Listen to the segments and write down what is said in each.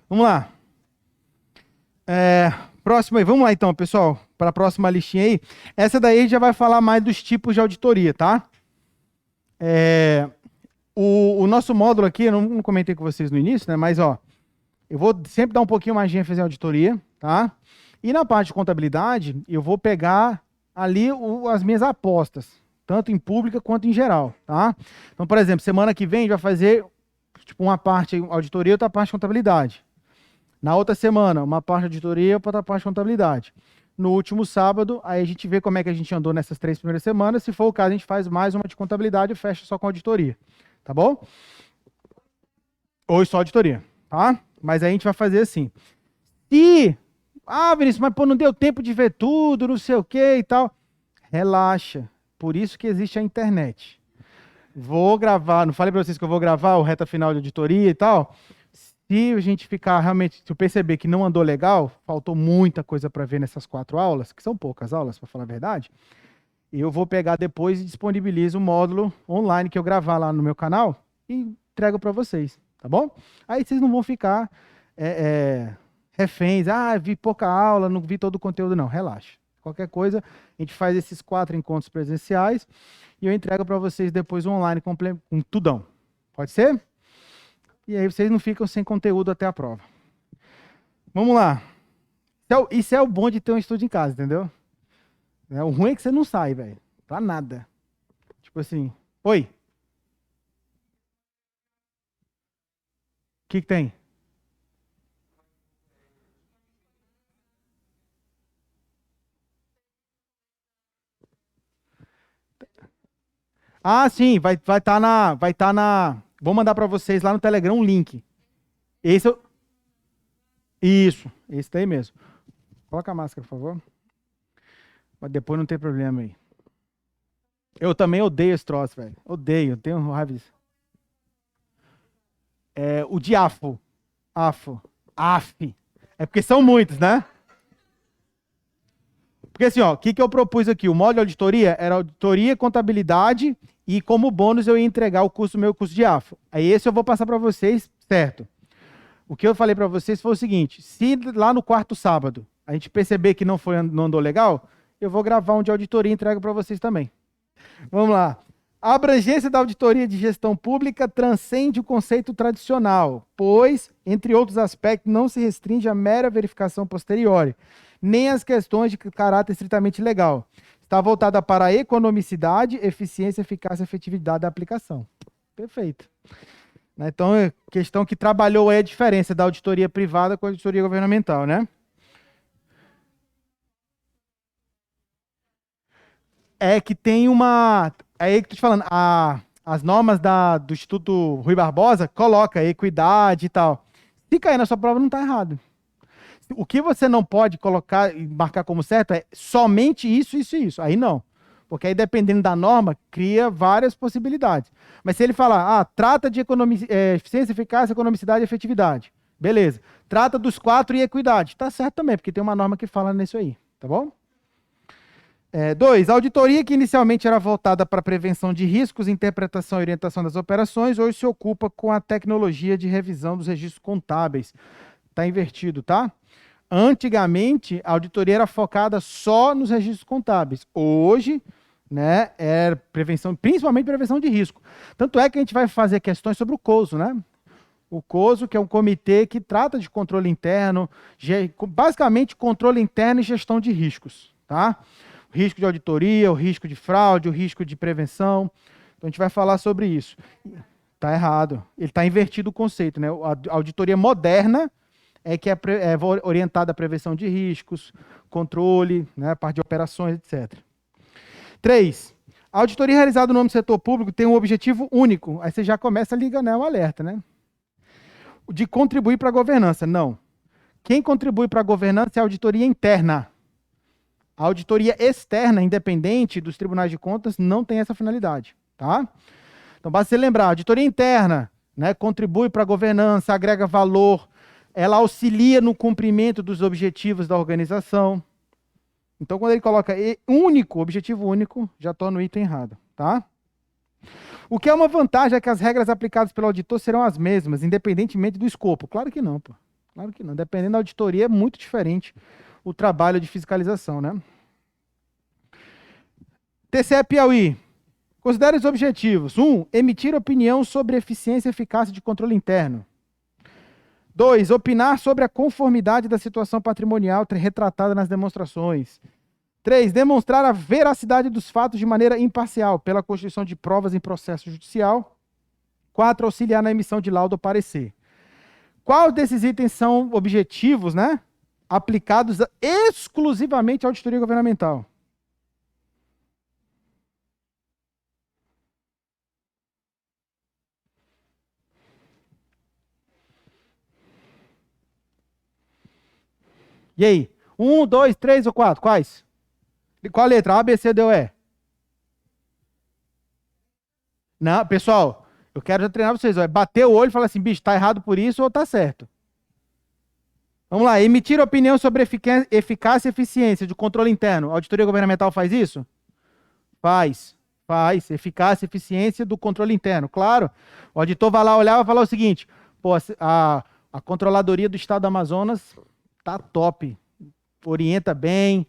Vamos lá. Próximo aí. Vamos lá então, pessoal. Para a próxima listinha aí. Essa daí a gente já vai falar mais dos tipos de auditoria, tá? O nosso módulo aqui, eu não comentei com vocês no início, né? Mas, ó, eu vou sempre dar um pouquinho mais de ênfase em auditoria, tá? E na parte de contabilidade, eu vou pegar ali as minhas apostas, tanto em pública quanto em geral, tá? Então, por exemplo, semana que vem a gente vai fazer tipo uma parte auditoria e outra parte contabilidade. Na outra semana, uma parte de auditoria e outra parte de contabilidade. No último sábado, aí a gente vê como é que a gente andou nessas 3 primeiras semanas. Se for o caso, a gente faz mais uma de contabilidade e fecha só com auditoria. Tá bom? Ou só auditoria, tá? Mas aí a gente vai fazer assim. Se, Vinícius, mas pô, não deu tempo de ver tudo, não sei o que e tal. Relaxa. Por isso que existe a internet. Vou gravar, não falei para vocês que eu vou gravar o reta final de auditoria e tal. Se a gente ficar realmente, se eu perceber que não andou legal, faltou muita coisa para ver nessas 4 aulas, que são poucas aulas, para falar a verdade, eu vou pegar depois e disponibilizo o módulo online que eu gravar lá no meu canal e entrego para vocês, tá bom? Aí vocês não vão ficar reféns, vi pouca aula, não vi todo o conteúdo, não, relaxa. Qualquer coisa, a gente faz esses 4 encontros presenciais e eu entrego para vocês depois o online com tudão. Pode ser? E aí vocês não ficam sem conteúdo até a prova. Vamos lá. Isso é o bom de ter um estúdio em casa, entendeu? O ruim é que você não sai, velho. Pra nada. Tipo assim, oi, o que tem? Ah, sim, vai tá na, vou mandar pra vocês lá no Telegram um link. Esse eu, isso, esse daí mesmo. Coloca a máscara, por favor. Mas depois não tem problema aí. Eu também odeio esse troço, velho. Odeio, tenho raiva disso. O de AFO. AFO. AF. É porque são muitos, né? Porque assim, ó, o que, que eu propus aqui? O módulo de auditoria era auditoria, contabilidade e como bônus eu ia entregar meu curso de AFO. Aí esse eu vou passar para vocês, certo? O que eu falei para vocês foi o seguinte, se lá no quarto sábado a gente perceber que não andou legal, eu vou gravar um de auditoria e entrego para vocês também. Vamos lá. A abrangência da auditoria de gestão pública transcende o conceito tradicional, pois, entre outros aspectos, não se restringe à mera verificação posteriori, nem às questões de caráter estritamente legal. Está voltada para a economicidade, eficiência, eficácia e efetividade da aplicação. Perfeito. Então, é questão que trabalhou é a diferença da auditoria privada com a auditoria governamental, né? É que tem uma. É aí que eu tô te falando, as normas do Instituto Rui Barbosa coloca equidade e tal. Se cair na sua prova, não está errado. O que você não pode colocar e marcar como certo é somente isso, isso e isso. Aí não. Porque aí, dependendo da norma, cria várias possibilidades. Mas se ele falar, trata de eficiência, eficácia, economicidade e efetividade. Beleza. Trata dos 4 e equidade. Tá certo também, porque tem uma norma que fala nisso aí. Tá bom? 2. A auditoria que inicialmente era voltada para prevenção de riscos, interpretação e orientação das operações, hoje se ocupa com a tecnologia de revisão dos registros contábeis. Está invertido, tá? Antigamente, a auditoria era focada só nos registros contábeis. Hoje, né, é prevenção, principalmente prevenção de risco. Tanto é que a gente vai fazer questões sobre o COSO, né? O COSO, que é um comitê que trata de controle interno, basicamente controle interno e gestão de riscos, tá? O risco de auditoria, o risco de fraude, o risco de prevenção. Então a gente vai falar sobre isso. Tá errado. Ele está invertido o conceito, né? A auditoria moderna é que é orientada à prevenção de riscos, controle, né, parte de operações, etc. 3. A auditoria realizada no âmbito do setor público tem um objetivo único. Aí você já começa a ligar, né, o alerta, né? De contribuir para a governança. Não. Quem contribui para a governança é a auditoria interna. A auditoria externa, independente dos tribunais de contas, não tem essa finalidade, tá? Então, basta você lembrar, a auditoria interna, né, contribui para a governança, agrega valor, ela auxilia no cumprimento dos objetivos da organização. Então, quando ele coloca único, objetivo único, já estou no item errado, tá? O que é uma vantagem é que as regras aplicadas pelo auditor serão as mesmas, independentemente do escopo. Claro que não, pô. Claro que não. Dependendo da auditoria, é muito diferente o trabalho de fiscalização, né? TCE Piauí. Considere os objetivos. 1. Emitir opinião sobre eficiência e eficácia de controle interno. 2. Opinar sobre a conformidade da situação patrimonial retratada nas demonstrações. 3. Demonstrar a veracidade dos fatos de maneira imparcial, pela constituição de provas em processo judicial. 4. Auxiliar na emissão de laudo ou parecer. Qual desses itens são objetivos, né? Aplicados exclusivamente à auditoria governamental? E aí? 1, 2, 3 ou 4? Quais? Qual a letra? A, B, C, D ou E? Não, pessoal, eu quero já treinar vocês. Ó, bater o olho e falar assim, bicho, tá errado por isso ou tá certo? Vamos lá. Emitir opinião sobre eficácia e eficiência de controle interno. A auditoria governamental faz isso? Faz. Faz. Eficácia e eficiência do controle interno. Claro. O auditor vai lá olhar e vai falar o seguinte, pô, a controladoria do Estado do Amazonas tá top. Orienta bem,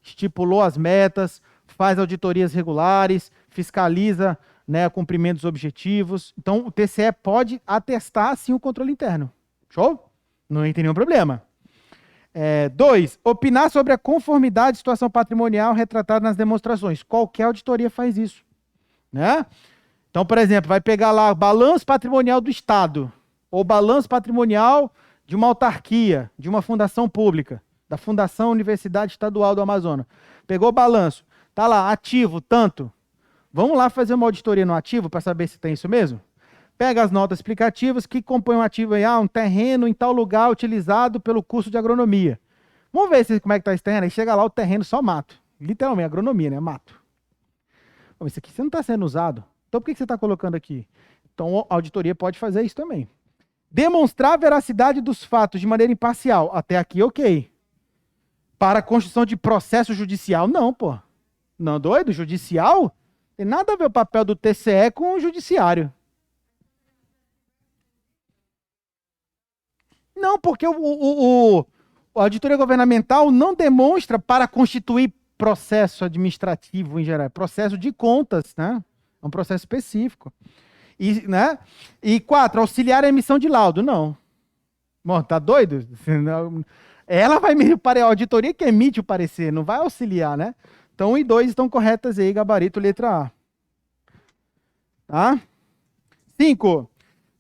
estipulou as metas, faz auditorias regulares, fiscaliza, né, o cumprimento dos objetivos. Então, o TCE pode atestar, sim, o controle interno. Show? Não tem nenhum problema. 2. Opinar sobre a conformidade de situação patrimonial retratada nas demonstrações. Qualquer auditoria faz isso. Né? Então, por exemplo, vai pegar lá o balanço patrimonial do Estado, ou balanço patrimonial de uma autarquia, de uma fundação pública, da Fundação Universidade Estadual do Amazonas. Pegou o balanço, tá lá, ativo, tanto. Vamos lá fazer uma auditoria no ativo para saber se tem isso mesmo? Pega as notas explicativas que compõem o ativo aí, um terreno em tal lugar utilizado pelo curso de agronomia. Vamos ver como é que está esse terreno. Aí chega lá o terreno só mato. Literalmente, agronomia, né? Mato. Isso aqui você não está sendo usado. Então por que você está colocando aqui? Então a auditoria pode fazer isso também. Demonstrar a veracidade dos fatos de maneira imparcial. Até aqui, ok. Para a construção de processo judicial, não, pô. Não, doido? Judicial? Tem nada a ver o papel do TCE com o judiciário. Não, porque a auditoria governamental não demonstra para constituir processo administrativo em geral, é processo de contas, né? É um processo específico. E, né? E 4, auxiliar a emissão de laudo. Não. Bom, tá doido? Ela vai medir a auditoria que emite o parecer, não vai auxiliar, né? Então, 1 e 2 estão corretas aí, gabarito letra A. Tá? 5.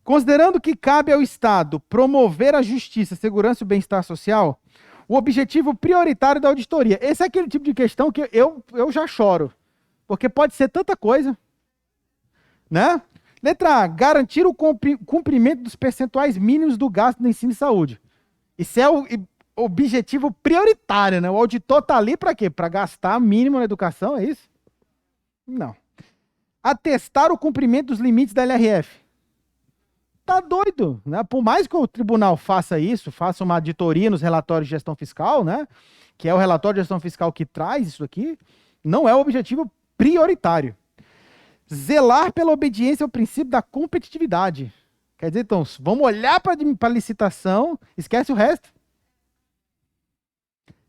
Considerando que cabe ao Estado promover a justiça, segurança e o bem-estar social, o objetivo prioritário da auditoria. Esse é aquele tipo de questão que eu já choro, porque pode ser tanta coisa, né? Letra A, garantir o cumprimento dos percentuais mínimos do gasto no ensino e saúde. Isso é o objetivo prioritário, né? O auditor está ali para quê? Para gastar mínimo na educação, é isso? Não. Atestar o cumprimento dos limites da LRF. Tá doido, né? Por mais que o tribunal faça isso, faça uma auditoria nos relatórios de gestão fiscal, né? Que é o relatório de gestão fiscal que traz isso aqui, não é o objetivo prioritário. Zelar pela obediência ao princípio da competitividade. Quer dizer, então, vamos olhar para a licitação, esquece o resto.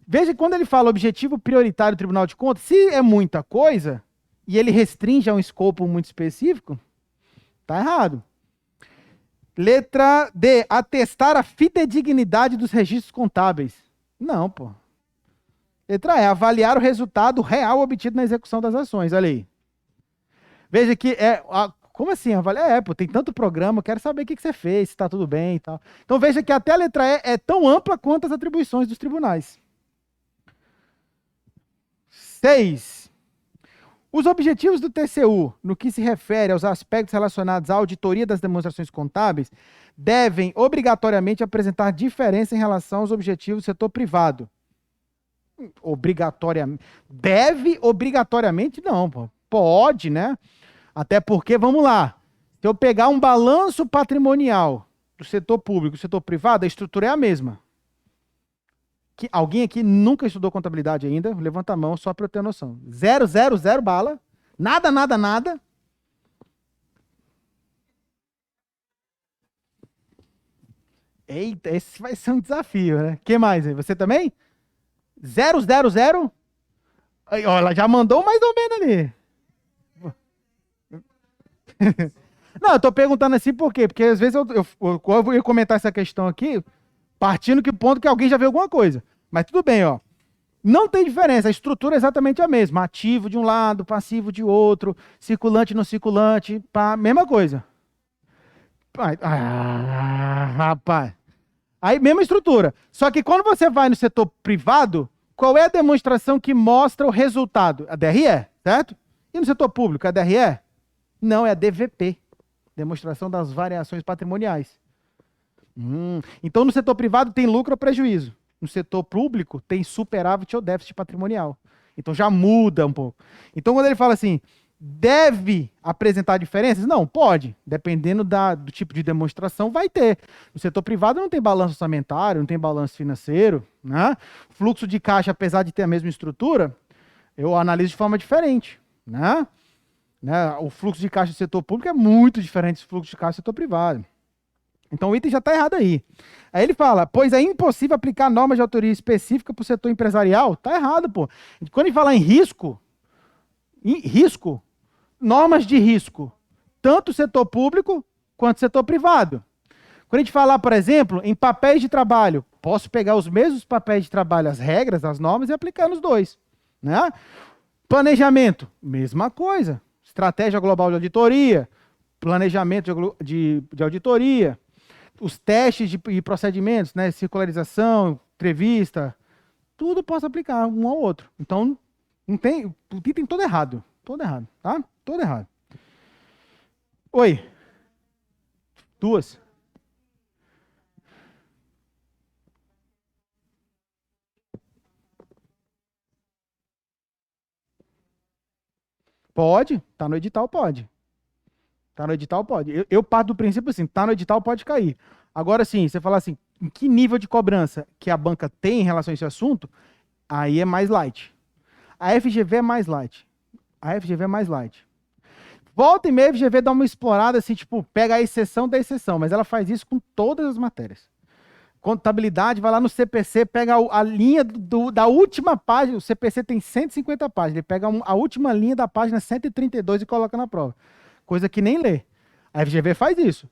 Veja que quando ele fala objetivo prioritário do Tribunal de Contas, se é muita coisa e ele restringe a um escopo muito específico, tá errado. Letra D, atestar a fidedignidade dos registros contábeis. Não, pô. Letra E, avaliar o resultado real obtido na execução das ações. Olha aí. Veja que como assim? Avaliar? Pô, tem tanto programa, quero saber o que você fez, se está tudo bem e tal. Então veja que até a letra E é tão ampla quanto as atribuições dos tribunais. 6. Os objetivos do TCU, no que se refere aos aspectos relacionados à auditoria das demonstrações contábeis, devem obrigatoriamente apresentar diferença em relação aos objetivos do setor privado. Obrigatoriamente. Deve obrigatoriamente? Não, pô. Pode, né? Até porque, vamos lá, se eu pegar um balanço patrimonial do setor público e do setor privado, a estrutura é a mesma. Alguém aqui nunca estudou contabilidade ainda? Levanta a mão só para eu ter noção. 0, 0, 0 bala. Nada, nada, nada. Eita, esse vai ser um desafio, né? Que mais aí? Você também? 000? Aí, ó, ela já mandou mais ou menos ali. Não, eu tô perguntando assim por quê? Porque às vezes eu ia comentar essa questão aqui, partindo que ponto que alguém já viu alguma coisa. Mas tudo bem, ó. Não tem diferença, a estrutura é exatamente a mesma. Ativo de um lado, passivo de outro, circulante no circulante, pá, mesma coisa. Rapaz. Aí, mesma estrutura. Só que quando você vai no setor privado, qual é a demonstração que mostra o resultado? A DRE, certo? E no setor público, a DRE? Não, é a DVP. Demonstração das variações patrimoniais. Então, no setor privado tem lucro ou prejuízo. No setor público tem superávit ou déficit patrimonial. Então já muda um pouco. Então, quando ele fala assim, deve apresentar diferenças? Não, pode. Dependendo do tipo de demonstração, vai ter. No setor privado não tem balanço orçamentário, não tem balanço financeiro, né? Fluxo de caixa, apesar de ter a mesma estrutura, eu analiso de forma diferente, né? O fluxo de caixa do setor público é muito diferente do fluxo de caixa do setor privado. Então o item já está errado aí. Aí ele fala, pois é impossível aplicar normas de autoria específica para o setor empresarial. Tá errado, pô. Quando ele fala em risco, normas de risco, tanto o setor público quanto o setor privado. Quando a gente falar, por exemplo, em papéis de trabalho, posso pegar os mesmos papéis de trabalho, as regras, as normas e aplicar nos dois. Né? Planejamento, mesma coisa. Estratégia global de auditoria, planejamento de auditoria, os testes e procedimentos, né? Circularização, entrevista, tudo posso aplicar um ao outro. Então, não tem, o item todo errado. Todo errado, tá? Todo errado. Oi. Duas. Pode, tá no edital, pode. Tá no edital, pode. Eu parto do princípio assim, tá no edital, pode cair. Agora sim, você falar assim, em que nível de cobrança que a banca tem em relação a esse assunto, aí é mais light. A FGV é mais light. A FGV é mais light. Volta e meia, a FGV dá uma explorada assim, tipo, pega a exceção da exceção, mas ela faz isso com todas as matérias. Contabilidade, vai lá no CPC, pega a linha da última página, o CPC tem 150 páginas, ele pega a última linha da página 132 e coloca na prova. Coisa que nem lê. A FGV faz isso.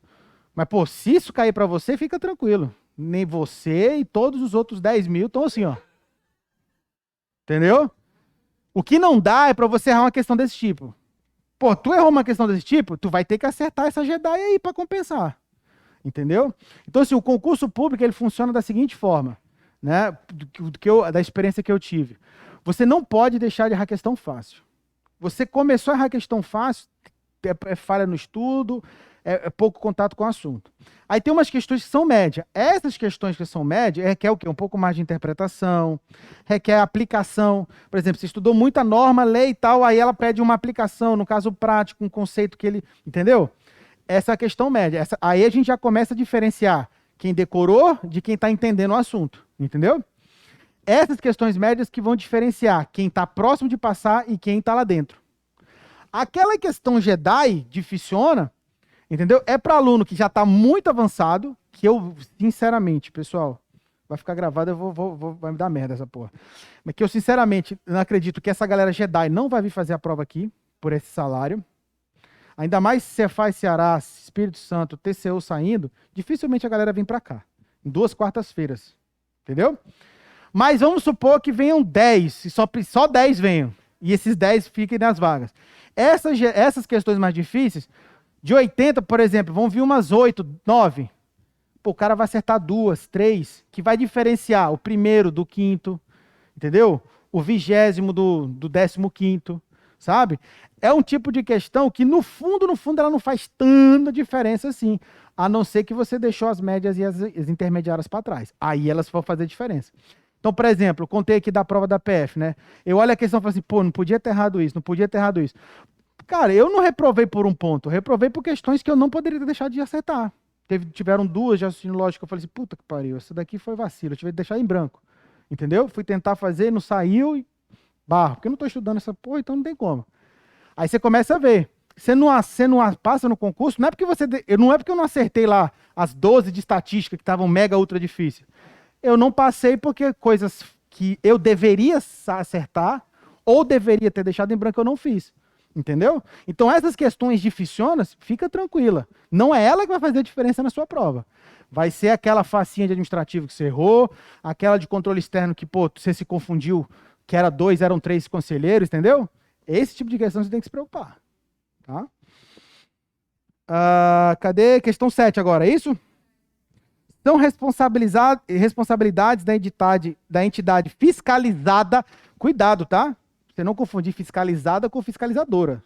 Mas, pô, se isso cair para você, fica tranquilo. Nem você e todos os outros 10 mil estão assim, ó. Entendeu? O que não dá é para você errar uma questão desse tipo. Pô, tu errou uma questão desse tipo, tu vai ter que acertar essa Jedi aí para compensar. Entendeu? Então, assim, o concurso público ele funciona da seguinte forma, né? Da experiência que eu tive. Você não pode deixar de errar questão fácil. Você começou a errar questão fácil, é falha no estudo, é pouco contato com o assunto. Aí tem umas questões que são média. Essas questões que são média requer o quê? Um pouco mais de interpretação, requer aplicação. Por exemplo, você estudou muita norma, lei e tal, aí ela pede uma aplicação, no caso prático, um conceito que ele... Entendeu? Essa é a questão média. Aí a gente já começa a diferenciar quem decorou de quem está entendendo o assunto. Entendeu? Essas questões médias que vão diferenciar quem está próximo de passar e quem está lá dentro. Aquela questão Jedi, dificiona, entendeu? É para aluno que já está muito avançado, que eu, sinceramente, pessoal, vai ficar gravado, vai me dar merda essa porra. Mas que eu, sinceramente, não acredito que essa galera Jedi não vai vir fazer a prova aqui, por esse salário. Ainda mais se Cefaz, Ceará, Espírito Santo, TCU saindo, dificilmente a galera vem para cá. Em 2 quartas-feiras. Entendeu? Mas vamos supor que venham 10, e só 10 venham. E esses 10 fiquem nas vagas. Essas questões mais difíceis, de 80, por exemplo, vão vir umas 8, 9. Pô, o cara vai acertar 2, 3, que vai diferenciar o primeiro do quinto, entendeu? O 20º do 15º, sabe? É um tipo de questão que, no fundo, ela não faz tanta diferença assim, a não ser que você deixou as médias e as intermediárias para trás. Aí elas vão fazer diferença. Então, por exemplo, eu contei aqui da prova da PF, né? Eu olho a questão e falo assim, pô, não podia ter errado isso, não podia ter errado isso. Cara, eu não reprovei por um ponto, eu reprovei por questões que eu não poderia ter deixado de acertar. Tiveram 2 de raciocínio lógico, eu falei assim, puta que pariu, essa daqui foi vacilo, eu tive que deixar em branco. Entendeu? Fui tentar fazer, não saiu e barro, porque eu não estou estudando essa porra, então não tem como. Aí você começa a ver. Você não passa no concurso, não é porque não é porque eu não acertei lá as 12 de estatística que estavam mega ultra difícil. Eu não passei porque coisas que eu deveria acertar ou deveria ter deixado em branco eu não fiz. Entendeu? Então essas questões dificionas, fica tranquila. Não é ela que vai fazer a diferença na sua prova. Vai ser aquela facinha de administrativo que você errou, aquela de controle externo que, pô, você se confundiu, que era 2, eram 3 conselheiros, entendeu? Esse tipo de questão você tem que se preocupar. Tá? Cadê? Questão 7 agora, é isso? São responsabilidades da entidade fiscalizada. Cuidado, tá? Você não confundir fiscalizada com fiscalizadora.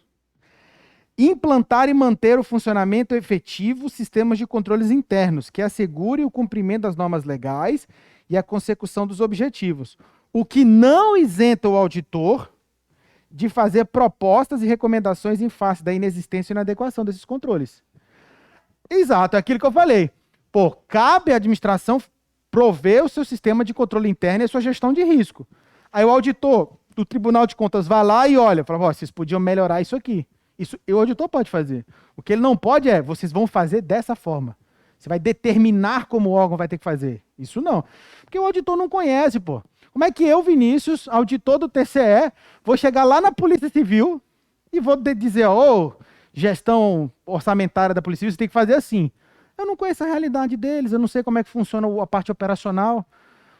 Implantar e manter o funcionamento efetivo sistemas de controles internos que assegurem o cumprimento das normas legais e a consecução dos objetivos, o que não isenta o auditor de fazer propostas e recomendações em face da inexistência e inadequação desses controles. Exato, é aquilo que eu falei. Pô, cabe à administração prover o seu sistema de controle interno e a sua gestão de risco. Aí o auditor do Tribunal de Contas vai lá e olha, fala, vocês podiam melhorar isso aqui. Isso o auditor pode fazer. O que ele não pode é, vocês vão fazer dessa forma. Você vai determinar como o órgão vai ter que fazer. Isso não. Porque o auditor não conhece, pô. Como é que eu, Vinícius, auditor do TCE, vou chegar lá na Polícia Civil e vou dizer, gestão orçamentária da Polícia Civil, você tem que fazer assim. Eu não conheço a realidade deles, eu não sei como é que funciona a parte operacional.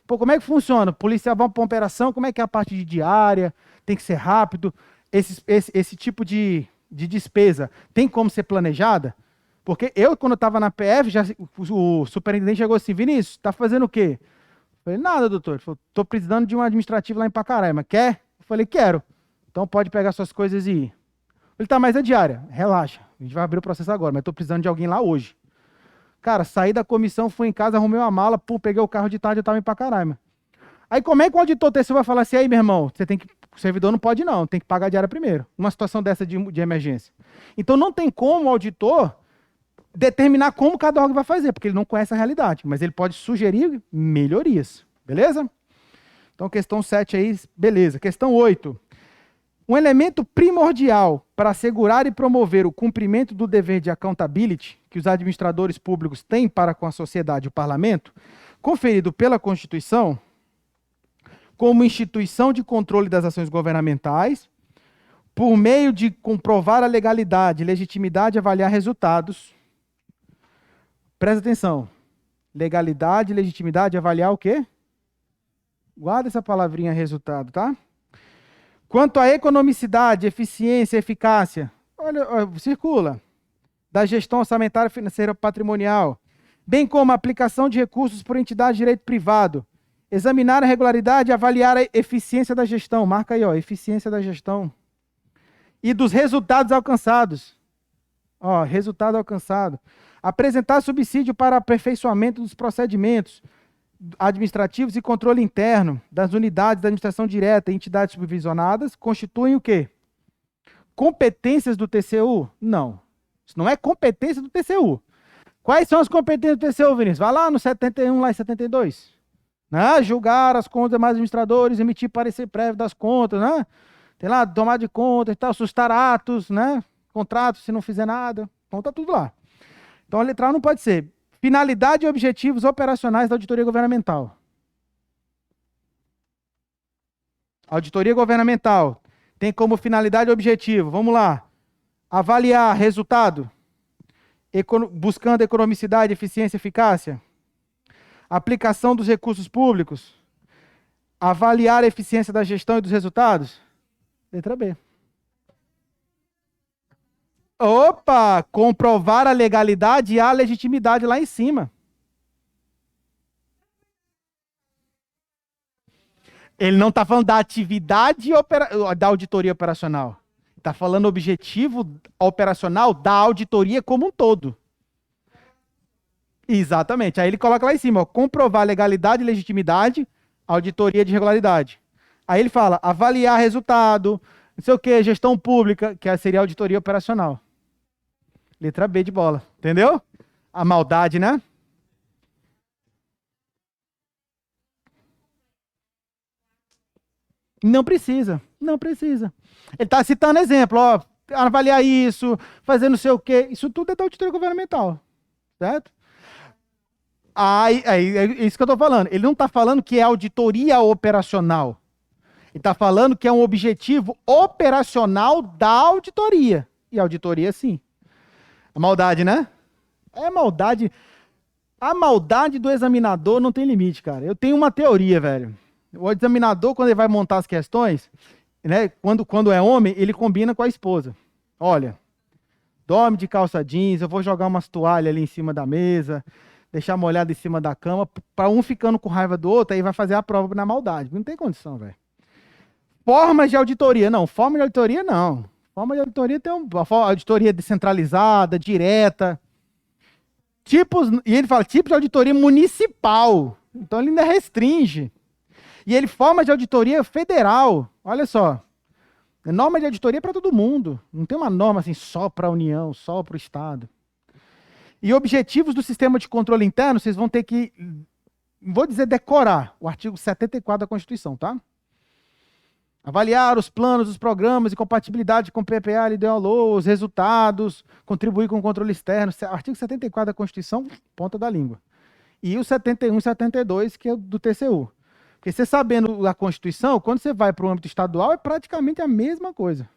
Pô, como é que funciona? Policial vai para uma operação, como é que é a parte de diária? Tem que ser rápido. Esse tipo de despesa tem como ser planejada? Porque eu, quando eu estava na PF, o superintendente chegou assim, Vinícius, está fazendo o quê? Eu falei, nada, doutor. Estou precisando de um administrativo lá em Pacaraima. Quer? Eu falei, quero. Então pode pegar suas coisas e ir. Ele tá mais é diária. Relaxa. A gente vai abrir o processo agora, mas estou precisando de alguém lá hoje. Cara, saí da comissão, fui em casa, arrumei uma mala, peguei o carro de tarde, eu estava em Pacaraima. Aí como é que o auditor terceiro vai falar assim, aí, meu irmão, o servidor não pode não, tem que pagar a diária primeiro, numa situação dessa de emergência. Então não tem como o auditor determinar como cada órgão vai fazer, porque ele não conhece a realidade, mas ele pode sugerir melhorias, beleza? Então questão 7 aí, beleza. Questão 8. Um elemento primordial para assegurar e promover o cumprimento do dever de accountability que os administradores públicos têm para com a sociedade e o parlamento, conferido pela Constituição, como instituição de controle das ações governamentais, por meio de comprovar a legalidade, legitimidade e avaliar resultados. Presta atenção. Legalidade, legitimidade, avaliar o quê? Guarda essa palavrinha resultado, tá? Quanto à economicidade, eficiência, eficácia, olha, circula. Da gestão orçamentária, financeira, patrimonial, bem como a aplicação de recursos por entidade de direito privado. Examinar a regularidade e avaliar a eficiência da gestão. Marca aí, eficiência da gestão. E dos resultados alcançados. Resultado alcançado. Apresentar subsídio para aperfeiçoamento dos procedimentos administrativos e controle interno das unidades da administração direta e entidades supervisionadas constituem o quê? Competências do TCU? Não. Isso não é competência do TCU. Quais são as competências do TCU, Vinícius? Vai lá no 71, lá em 72. Né? Julgar as contas dos demais administradores, emitir parecer prévio das contas, né? Tem lá, tomar de conta e tal, sustar atos, né? Contratos, se não fizer nada. Então tá tudo lá. Então a letra A não pode ser. Finalidade e objetivos operacionais da auditoria governamental. Auditoria governamental tem como finalidade e objetivo, vamos lá, avaliar resultado, buscando economicidade, eficiência e eficácia, aplicação dos recursos públicos, avaliar a eficiência da gestão e dos resultados. Letra B. Opa! Comprovar a legalidade e a legitimidade lá em cima. Ele não está falando da atividade da auditoria operacional. Está falando objetivo operacional da auditoria como um todo. Exatamente. Aí ele coloca lá em cima, comprovar legalidade e legitimidade, auditoria de regularidade. Aí ele fala, avaliar resultado, não sei o que, gestão pública, que seria auditoria operacional. Letra B de bola, entendeu? A maldade, né? Não precisa, não precisa. Ele está citando exemplo, avaliar isso, fazer não sei o quê. Isso tudo é da auditoria governamental, certo? É isso que eu estou falando. Ele não está falando que é auditoria operacional. Ele está falando que é um objetivo operacional da auditoria. E auditoria, sim. A maldade, né? É maldade. A maldade do examinador não tem limite, cara. Eu tenho uma teoria, velho. O examinador, quando ele vai montar as questões, né, quando é homem, ele combina com a esposa. Olha, dorme de calça jeans, eu vou jogar umas toalhas ali em cima da mesa, deixar molhado em cima da cama, para um ficando com raiva do outro, aí vai fazer a prova na maldade. Não tem condição, velho. Formas de auditoria, não. Forma de auditoria, não. Forma de auditoria tem uma auditoria descentralizada, direta. Tipos, e ele fala tipo de auditoria municipal. Então ele ainda restringe. E ele forma de auditoria federal. Olha só. Norma de auditoria para todo mundo. Não tem uma norma assim só para a União, só para o Estado. E objetivos do sistema de controle interno, vocês vão ter que, vou dizer, decorar o artigo 74 da Constituição, tá? Avaliar os planos, os programas e compatibilidade com o PPA, LDO, os resultados, contribuir com o controle externo. Artigo 74 da Constituição, ponta da língua. E o 71 e 72, que é do TCU. Porque você sabendo a Constituição, quando você vai para o âmbito estadual, é praticamente a mesma coisa.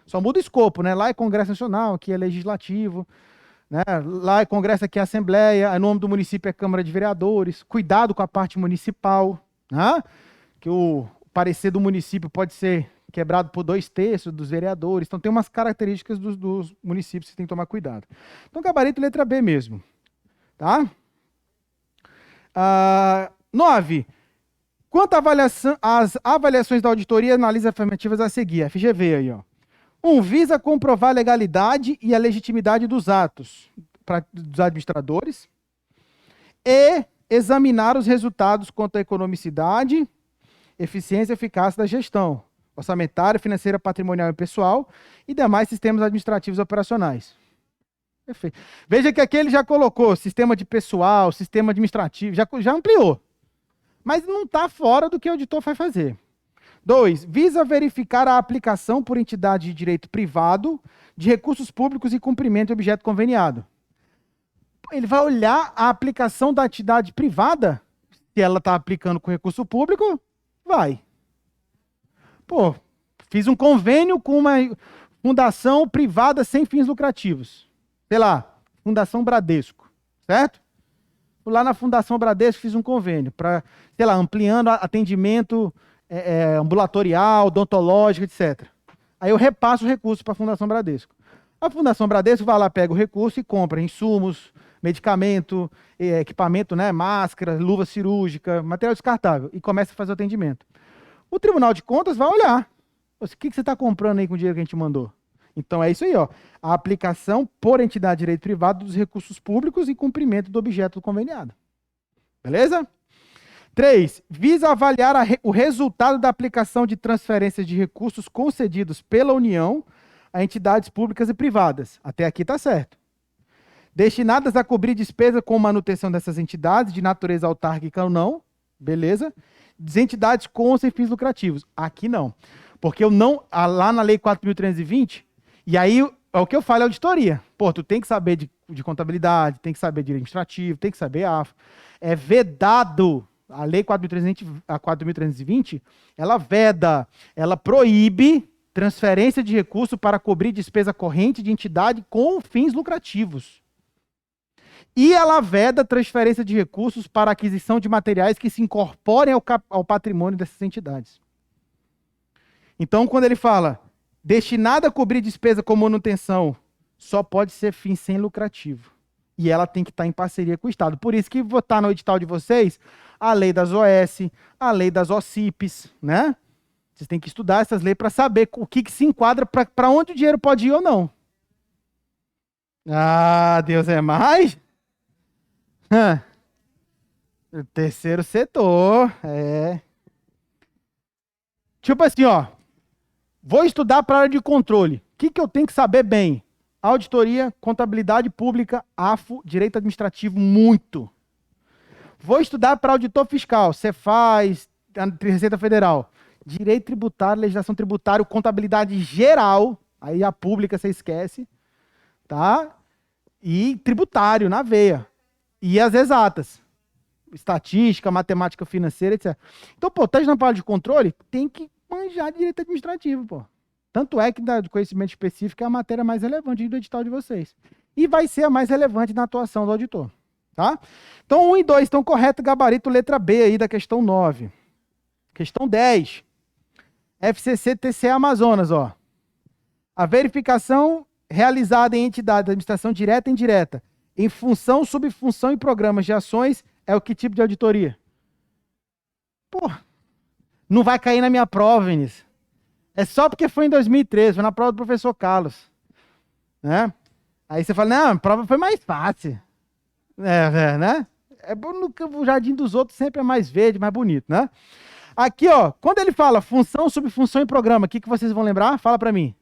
Só muda o escopo, né? Lá é Congresso Nacional, aqui é Legislativo, né? Lá é Congresso, aqui é Assembleia, o nome do município é Câmara de Vereadores. Cuidado com a parte municipal, né? Que o parecer do município pode ser quebrado por 2/3 dos vereadores. Então tem umas características dos municípios que tem que tomar cuidado. Então gabarito letra B mesmo. Tá? 9. Quanto às avaliações da auditoria, analisa afirmativas a seguir. FGV aí, ó. 1. Visa comprovar a legalidade e a legitimidade dos atos dos administradores e examinar os resultados quanto à economicidade, eficiência e eficácia da gestão orçamentária, financeira, patrimonial e pessoal e demais sistemas administrativos operacionais. Perfeito. Veja que aqui ele já colocou sistema de pessoal, sistema administrativo, já ampliou. Mas não está fora do que o auditor vai fazer. 2. Visa verificar a aplicação por entidade de direito privado de recursos públicos e cumprimento de objeto conveniado. Ele vai olhar a aplicação da entidade privada, se ela está aplicando com recurso público, vai. Pô, fiz um convênio com uma fundação privada sem fins lucrativos. Sei lá, Fundação Bradesco, certo? Fui lá na Fundação Bradesco, fiz um convênio para, sei lá, ampliando atendimento ambulatorial, odontológico, etc. Aí eu repasso o recurso para a Fundação Bradesco. A Fundação Bradesco vai lá, pega o recurso e compra insumos, medicamento, equipamento, né, máscara, luva cirúrgica, material descartável, e começa a fazer o atendimento. O Tribunal de Contas vai olhar. O que você está comprando aí com o dinheiro que a gente mandou? Então é isso aí, ó. A aplicação por entidade de direito privado dos recursos públicos e cumprimento do objeto conveniado. Beleza? 3. Visa avaliar o resultado da aplicação de transferências de recursos concedidos pela União a entidades públicas e privadas. Até aqui está certo. Destinadas a cobrir despesa com manutenção dessas entidades, de natureza autárquica ou não. Beleza? Entidades com ou sem fins lucrativos. Aqui não. Porque eu não, lá na Lei 4.320, e aí é o que eu falo, é auditoria. Pô, tu tem que saber de contabilidade, tem que saber de administrativo, tem que saber AFO. É vedado. A Lei 4.320, ela veda, ela proíbe transferência de recurso para cobrir despesa corrente de entidade com fins lucrativos. E ela veda transferência de recursos para aquisição de materiais que se incorporem ao patrimônio dessas entidades. Então, quando ele fala destinada a cobrir despesa com manutenção, só pode ser fim sem lucrativo. E ela tem que estar em parceria com o Estado. Por isso que vou estar no edital de vocês a lei das OS, a lei das OCIPs, né? Vocês têm que estudar essas leis para saber o que se enquadra, para onde o dinheiro pode ir ou não. Ah, Deus é mais? O terceiro setor, Tipo assim, ó. Vou estudar para a área de controle. O que eu tenho que saber bem? Auditoria, contabilidade pública, AFO, direito administrativo, muito. Vou estudar para auditor fiscal, Cefaz, Receita Federal. Direito tributário, legislação tributária, contabilidade geral, Aí a pública você esquece, tá? E tributário na veia. E as exatas. Estatística, matemática financeira, etc. Então, pô, tá na parte de controle, tem que manjar de direito administrativo, pô. Tanto é que de conhecimento específico é a matéria mais relevante do edital de vocês. E vai ser a mais relevante na atuação do auditor, tá? Então, 1 e 2 estão correto, gabarito letra B aí da questão 9. Questão 10. FCC TCE Amazonas, ó. A verificação realizada em entidade de administração direta e indireta, em função, subfunção e programas de ações, é o que tipo de auditoria? Pô, não vai cair na minha prova, Vinícius. É só porque foi em 2013, foi na prova do professor Carlos. Né? Aí você fala, não, a prova foi mais fácil. Né? É bom no jardim dos outros sempre é mais verde, mais bonito, né? Aqui, ó, quando ele fala função, subfunção e programa, o que vocês vão lembrar? Fala para mim.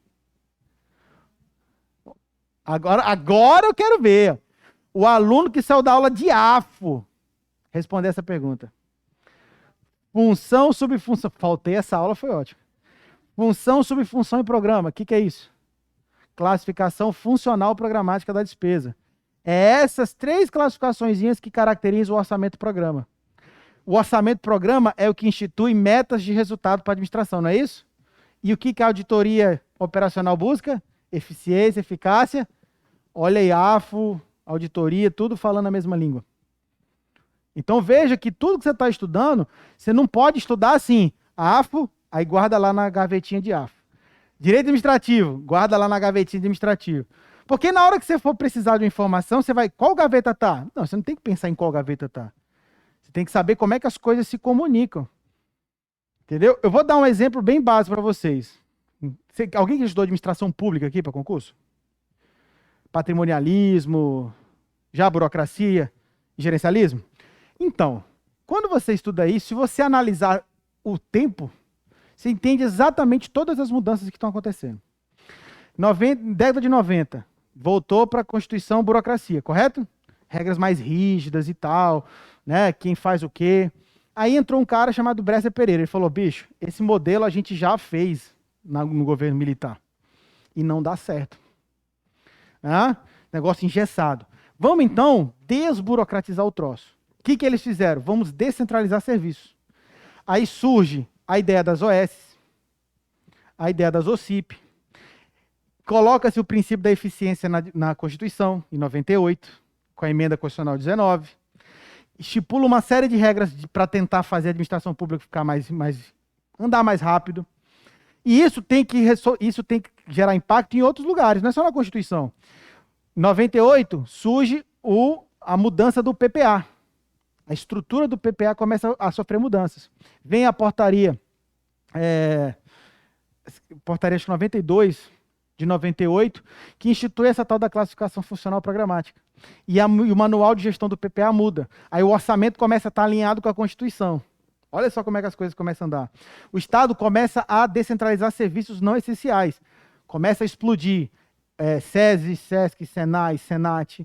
Agora eu quero ver. O aluno que saiu da aula de AFO responder essa pergunta. Função, subfunção. Faltei essa aula, foi ótimo. Função, subfunção e programa. O que é isso? Classificação funcional programática da despesa. É essas 3 classificaçõezinhas que caracterizam o orçamento-programa. O orçamento-programa é o que institui metas de resultado para a administração, não é isso? E o que a auditoria operacional busca? Eficiência, eficácia. Olha aí, AFO, auditoria, tudo falando a mesma língua. Então veja que tudo que você está estudando, você não pode estudar assim, AFO, aí guarda lá na gavetinha de AFO. Direito administrativo, guarda lá na gavetinha administrativo. Porque na hora que você for precisar de uma informação, você vai, qual gaveta está? Não, você não tem que pensar em qual gaveta está. Você tem que saber como é que as coisas se comunicam. Entendeu? Eu vou dar um exemplo bem básico para vocês. Alguém que estudou administração pública aqui para concurso? Patrimonialismo, já burocracia, gerencialismo? Então, quando você estuda isso, se você analisar o tempo, você entende exatamente todas as mudanças que estão acontecendo. Década de 90, voltou para a Constituição burocracia, correto? Regras mais rígidas e tal, né? Quem faz o quê. Aí entrou um cara chamado Bresser Pereira, ele falou, bicho, esse modelo a gente já fez no governo militar e não dá certo. Negócio engessado. Vamos então desburocratizar o troço. O que eles fizeram? Vamos descentralizar serviços. Aí surge a ideia das OS, a ideia das OCIP. Coloca-se o princípio da eficiência na Constituição, em 98, com a emenda constitucional 19. Estipula uma série de regras para tentar fazer a administração pública ficar andar mais rápido. E isso tem que gerar impacto em outros lugares, não é só na Constituição. Em 98, surge a mudança do PPA. A estrutura do PPA começa a sofrer mudanças. Vem a portaria, portaria 92, de 98, que institui essa tal da classificação funcional programática. E o manual de gestão do PPA muda. Aí o orçamento começa a estar alinhado com a Constituição. Olha só como é que as coisas começam a andar. O Estado começa a descentralizar serviços não essenciais. Começa a explodir SESI, SESC, SENAI, SENAT,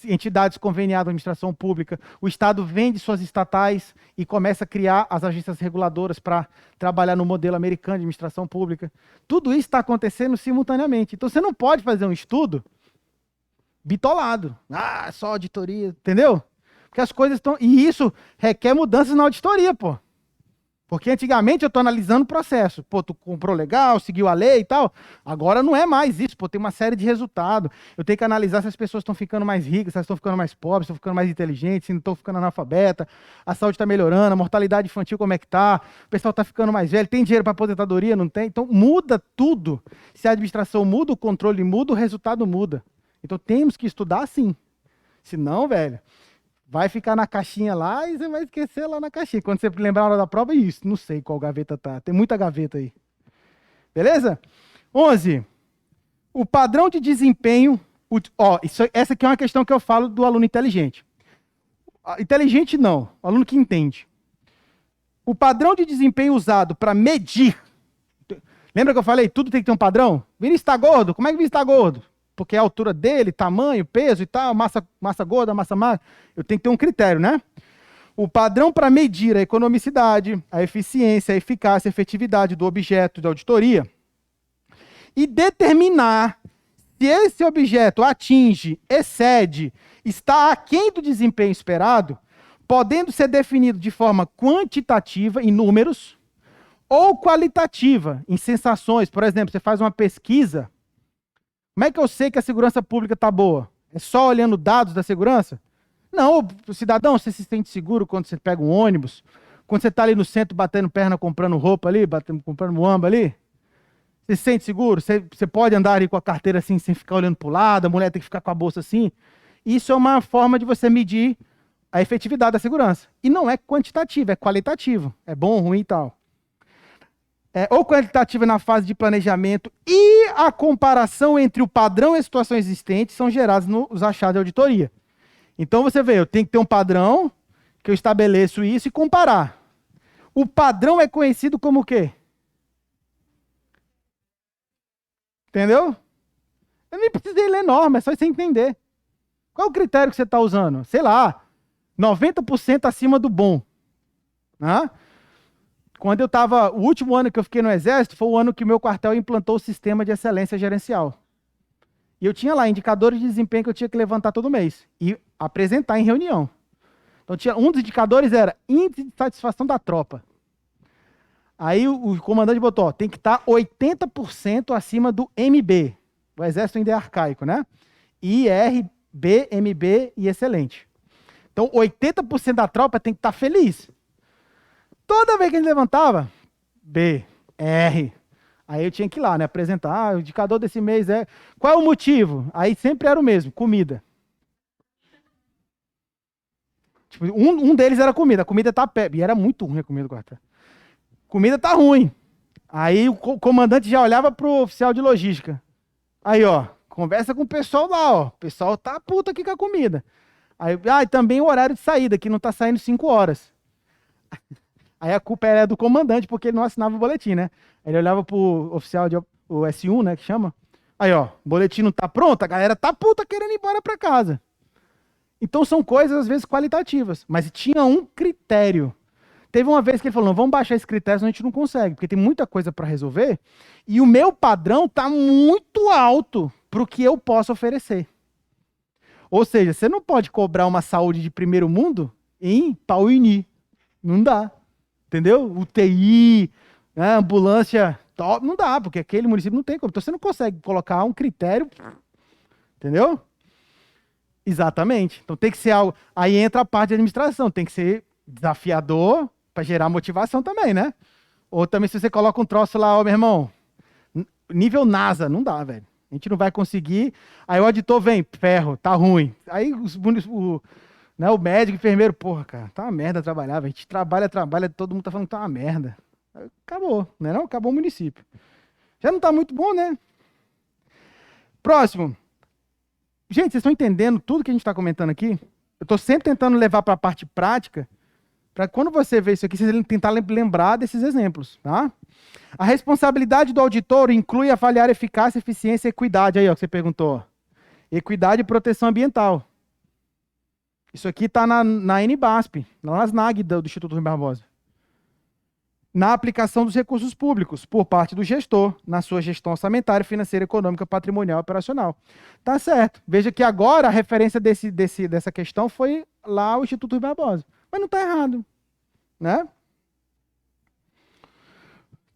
entidades conveniadas à administração pública. O Estado vende suas estatais e começa a criar as agências reguladoras para trabalhar no modelo americano de administração pública. Tudo isso está acontecendo simultaneamente. Então você não pode fazer um estudo bitolado. Só auditoria, entendeu? Porque as coisas estão... E isso requer mudanças na auditoria, pô. Porque antigamente eu estou analisando o processo. Pô, tu comprou legal, seguiu a lei e tal. Agora não é mais isso, pô, tem uma série de resultados. Eu tenho que analisar se as pessoas estão ficando mais ricas, se elas estão ficando mais pobres, se estão ficando mais inteligentes, se não estão ficando analfabeta, a saúde está melhorando, a mortalidade infantil como é que está, o pessoal está ficando mais velho, tem dinheiro para aposentadoria, não tem? Então muda tudo. Se a administração muda, o controle muda, o resultado muda. Então temos que estudar sim. Senão, velho, vai ficar na caixinha lá e você vai esquecer lá na caixinha. Quando você lembrar a hora da prova, isso. Não sei qual gaveta tá. Tem muita gaveta aí. Beleza? 11. O padrão de desempenho... essa aqui é uma questão que eu falo do aluno inteligente. Inteligente não. O aluno que entende. O padrão de desempenho usado para medir... Lembra que eu falei? Tudo tem que ter um padrão? Vinícius está gordo? Como é que Vinícius está gordo? Porque a altura dele, tamanho, peso e tal, massa gorda, massa magra, eu tenho que ter um critério, né? O padrão para medir a economicidade, a eficiência, a eficácia, a efetividade do objeto de auditoria e determinar se esse objeto atinge, excede, está aquém do desempenho esperado, podendo ser definido de forma quantitativa, em números, ou qualitativa, em sensações. Por exemplo, você faz uma pesquisa. Como é que eu sei que a segurança pública está boa? É só olhando dados da segurança? Não, cidadão, você se sente seguro quando você pega um ônibus? Quando você está ali no centro batendo perna, comprando roupa ali, comprando muamba ali? Você se sente seguro? Você pode andar ali com a carteira assim, sem ficar olhando para o lado, a mulher tem que ficar com a bolsa assim? Isso é uma forma de você medir a efetividade da segurança. E não é quantitativo, é qualitativo. É bom, ruim e tal. Ou qualitativa na fase de planejamento e a comparação entre o padrão e a situação existente são gerados nos achados de auditoria. Então você vê, eu tenho que ter um padrão, que eu estabeleço isso e comparar. O padrão é conhecido como o quê? Entendeu? Eu nem precisei ler norma, é só você entender. Qual é o critério que você está usando? Sei lá, 90% acima do bom. Né? Quando eu estava, o último ano que eu fiquei no Exército, foi o ano que o meu quartel implantou o sistema de excelência gerencial. E eu tinha lá indicadores de desempenho que eu tinha que levantar todo mês e apresentar em reunião. Então, um dos indicadores era índice de satisfação da tropa. Aí o comandante botou, ó, tem que estar 80% acima do MB. O Exército ainda é arcaico, né? IR, B, MB e excelente. Então, 80% da tropa tem que estar feliz. Toda vez que a gente levantava, B, R. Aí eu tinha que ir lá, né? Apresentar, o indicador desse mês é... Qual é o motivo? Aí sempre era o mesmo, comida. Tipo, um deles era comida. A comida tá pé. E era muito ruim a comida do quartel. Comida tá ruim. Aí o comandante já olhava pro oficial de logística. Aí, ó, conversa com o pessoal lá, ó. O pessoal tá puto aqui com a comida. Aí, e também o horário de saída, que não tá saindo 5 horas. Aí a culpa era do comandante, porque ele não assinava o boletim, né? Aí ele olhava pro oficial, o S1, né, que chama. Aí, ó, o boletim não tá pronto, a galera tá puta querendo ir embora pra casa. Então são coisas, às vezes, qualitativas. Mas tinha um critério. Teve uma vez que ele falou, não, vamos baixar esse critério, senão a gente não consegue, porque tem muita coisa para resolver, e o meu padrão está muito alto para o que eu posso oferecer. Ou seja, você não pode cobrar uma saúde de primeiro mundo em Pauini. Não dá. Entendeu? UTI, né, ambulância, top, não dá, porque aquele município não tem como. Então você não consegue colocar um critério, entendeu? Exatamente. Então tem que ser algo... Aí entra a parte de administração, tem que ser desafiador, para gerar motivação também, né? Ou também se você coloca um troço lá, ó, meu irmão, nível NASA, não dá, velho. A gente não vai conseguir. Aí o auditor vem, ferro, tá ruim. Aí né, o médico, o enfermeiro, porra, cara, tá uma merda trabalhar, velho. A gente trabalha, todo mundo tá falando que tá uma merda. Acabou, né não? Acabou o município. Já não tá muito bom, né? Próximo. Gente, vocês estão entendendo tudo que a gente está comentando aqui? Eu tô sempre tentando levar para a parte prática, para quando você vê isso aqui, você tentar lembrar desses exemplos, tá? A responsabilidade do auditor inclui avaliar eficácia, eficiência e equidade. Aí, ó, que você perguntou. Equidade e proteção ambiental. Isso aqui está na NBASP, nas NAG do Instituto Rui Barbosa. Na aplicação dos recursos públicos, por parte do gestor, na sua gestão orçamentária, financeira, econômica, patrimonial e operacional. Tá certo. Veja que agora a referência dessa questão foi lá o Instituto Rui Barbosa. Mas não está errado, né?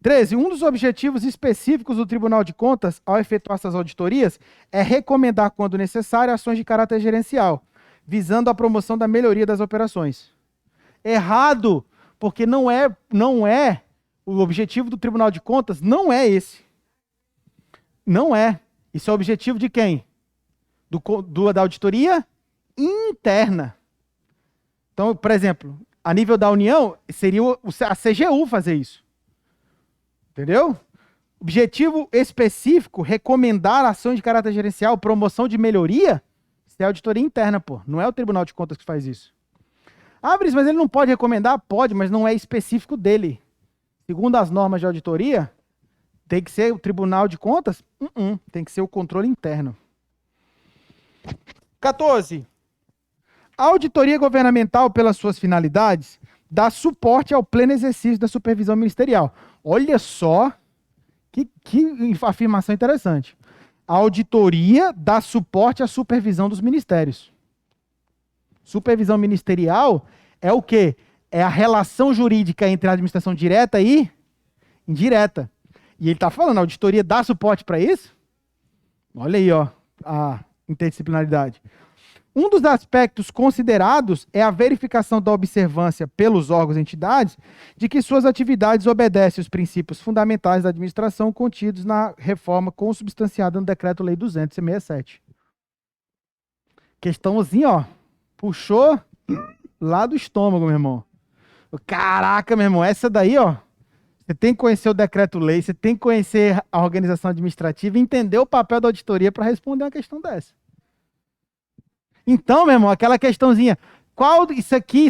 13. Um dos objetivos específicos do Tribunal de Contas, ao efetuar essas auditorias, é recomendar, quando necessário, ações de caráter gerencial, visando a promoção da melhoria das operações. Errado, porque não é o objetivo do Tribunal de Contas, não é esse. Não é. Isso é o objetivo de quem? Da auditoria interna. Então, por exemplo, a nível da União, seria a CGU fazer isso. Entendeu? Objetivo específico, recomendar ações de caráter gerencial, promoção de melhoria, isso é auditoria interna, pô. Não é o Tribunal de Contas que faz isso. Ah, Brice, mas ele não pode recomendar? Pode, mas não é específico dele. Segundo as normas de auditoria, tem que ser o Tribunal de Contas? Tem que ser o controle interno. 14. A auditoria governamental, pelas suas finalidades, dá suporte ao pleno exercício da supervisão ministerial. Olha só Que afirmação interessante. A auditoria dá suporte à supervisão dos ministérios. Supervisão ministerial é o quê? É a relação jurídica entre a administração direta e indireta. E ele está falando, a auditoria dá suporte para isso? Olha aí, ó, a interdisciplinaridade. Um dos aspectos considerados é a verificação da observância pelos órgãos e entidades de que suas atividades obedecem os princípios fundamentais da administração contidos na reforma consubstanciada no Decreto-Lei 267. Questãozinha, ó, puxou lá do estômago, meu irmão. Caraca, meu irmão, essa daí, ó, você tem que conhecer o Decreto-Lei, você tem que conhecer a organização administrativa e entender o papel da auditoria para responder uma questão dessa. Então, meu irmão, aquela questãozinha, isso aqui,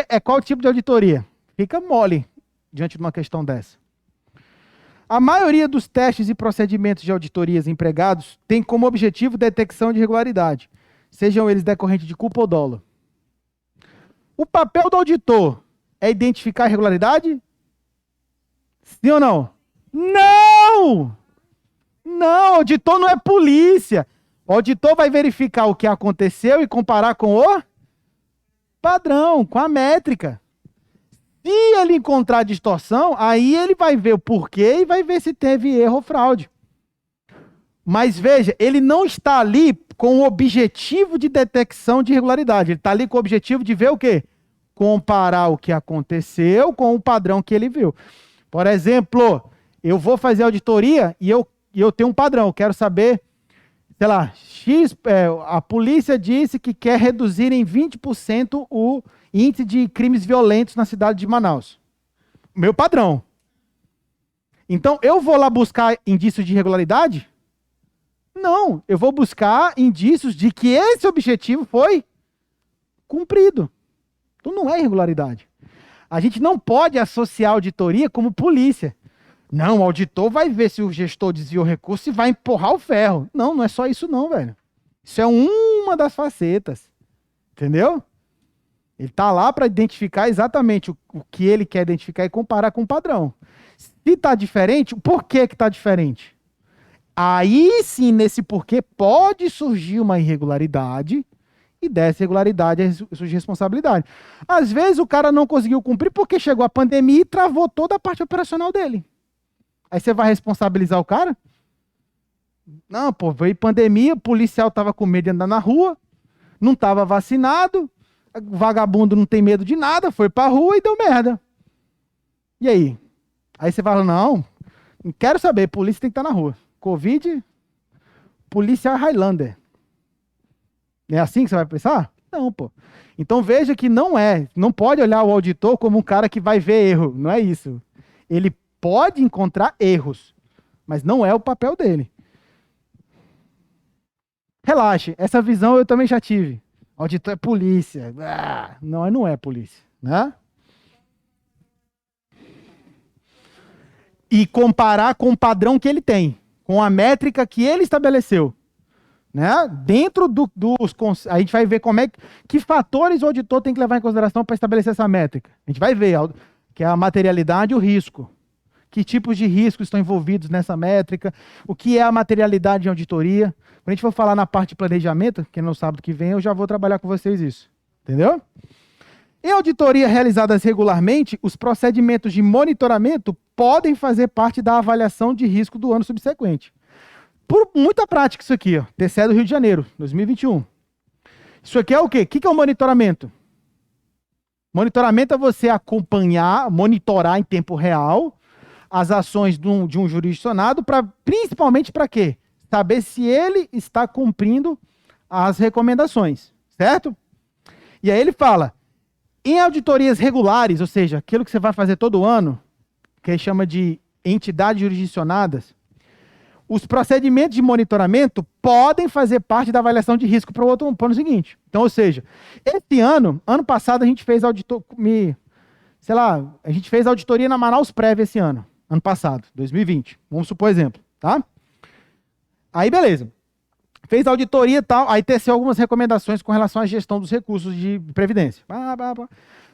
é qual tipo de auditoria? Fica mole diante de uma questão dessa. A maioria dos testes e procedimentos de auditorias empregados tem como objetivo detecção de irregularidade, sejam eles decorrentes de culpa ou dolo. O papel do auditor é identificar a irregularidade? Sim ou não? Não! Não, auditor não é polícia. O auditor vai verificar o que aconteceu e comparar com o padrão, com a métrica. Se ele encontrar distorção, aí ele vai ver o porquê e vai ver se teve erro ou fraude. Mas veja, ele não está ali com o objetivo de detecção de irregularidade. Ele está ali com o objetivo de ver o quê? Comparar o que aconteceu com o padrão que ele viu. Por exemplo, eu vou fazer auditoria e eu tenho um padrão. Eu quero saber, sei lá, a polícia disse que quer reduzir em 20% o índice de crimes violentos na cidade de Manaus. Meu padrão. Então, eu vou lá buscar indícios de irregularidade? Não, eu vou buscar indícios de que esse objetivo foi cumprido. Então, não é irregularidade. A gente não pode associar a auditoria como polícia. Não, o auditor vai ver se o gestor desviou o recurso e vai empurrar o ferro. Não, não é só isso não, velho. Isso é uma das facetas. Entendeu? Ele está lá para identificar exatamente o que ele quer identificar e comparar com o padrão. Se está diferente, por que está diferente? Aí sim, nesse porquê, pode surgir uma irregularidade e dessa irregularidade surge responsabilidade. Às vezes o cara não conseguiu cumprir porque chegou a pandemia e travou toda a parte operacional dele. Aí você vai responsabilizar o cara? Não, pô, veio pandemia, o policial estava com medo de andar na rua, não estava vacinado, o vagabundo não tem medo de nada, foi pra rua e deu merda. E aí? Aí você fala, não quero saber, polícia tem que estar na rua. Covid, polícia Highlander. É assim que você vai pensar? Não, pô. Então veja que não pode olhar o auditor como um cara que vai ver erro, não é isso. Ele pode encontrar erros, mas não é o papel dele. Relaxe, essa visão eu também já tive. Auditor é polícia. Não é polícia, né? E comparar com o padrão que ele tem, com a métrica que ele estabeleceu. Né? Dentro a gente vai ver que fatores o auditor tem que levar em consideração para estabelecer essa métrica. A gente vai ver que é a materialidade e o risco. Que tipos de riscos estão envolvidos nessa métrica, o que é a materialidade em auditoria. Quando a gente for falar na parte de planejamento, que no sábado que vem eu já vou trabalhar com vocês isso. Entendeu? Em auditoria realizadas regularmente, os procedimentos de monitoramento podem fazer parte da avaliação de risco do ano subsequente. Por muita prática isso aqui, ó. TCE do Rio de Janeiro, 2021. Isso aqui é o quê? O que é o monitoramento? Monitoramento é você acompanhar, monitorar em tempo real as ações de um jurisdicionado, principalmente para quê? Saber se ele está cumprindo as recomendações, certo? E aí ele fala, em auditorias regulares, ou seja, aquilo que você vai fazer todo ano, que ele chama de entidades jurisdicionadas, os procedimentos de monitoramento podem fazer parte da avaliação de risco para o ano seguinte. Então, ou seja, esse ano passado a gente fez a gente fez auditoria na Manaus Prévia esse ano passado, 2020. Vamos supor exemplo, tá? Aí, beleza. Fez auditoria e tal, aí teceu algumas recomendações com relação à gestão dos recursos de previdência.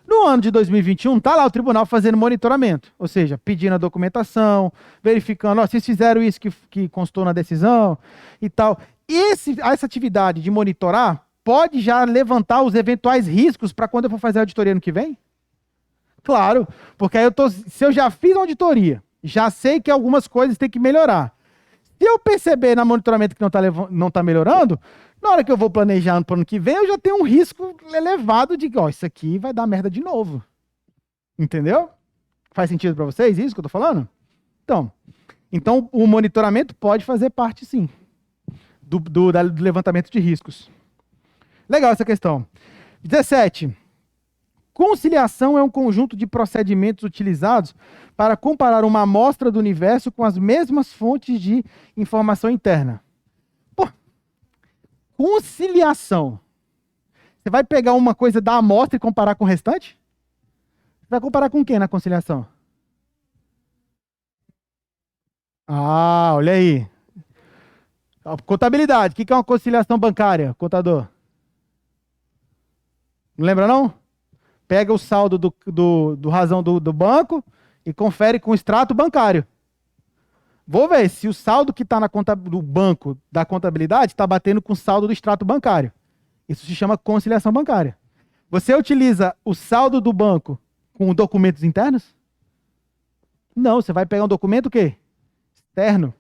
No ano de 2021, tá lá o tribunal fazendo monitoramento, ou seja, pedindo a documentação, verificando, ó, vocês fizeram isso que constou na decisão e tal. Essa atividade de monitorar pode já levantar os eventuais riscos para quando eu for fazer a auditoria ano que vem? Claro, porque aí se eu já fiz a auditoria, já sei que algumas coisas têm que melhorar. Se eu perceber no monitoramento que não tá melhorando, na hora que eu vou planejar para o ano que vem, eu já tenho um risco elevado de, ó, isso aqui vai dar merda de novo. Entendeu? Faz sentido para vocês isso que eu tô falando? Então o monitoramento pode fazer parte, sim, do levantamento de riscos. Legal essa questão. 17. Conciliação é um conjunto de procedimentos utilizados para comparar uma amostra do universo com as mesmas fontes de informação interna. Pô, conciliação. Você vai pegar uma coisa da amostra e comparar com o restante? Você vai comparar com quem na conciliação? Ah, olha aí. Contabilidade. O que é uma conciliação bancária, contador? Não lembra, não? Pega o saldo do razão do banco e confere com o extrato bancário. Vou ver se o saldo que está na conta do banco da contabilidade está batendo com o saldo do extrato bancário. Isso se chama conciliação bancária. Você utiliza o saldo do banco com documentos internos? Não, você vai pegar um documento o quê? Externo.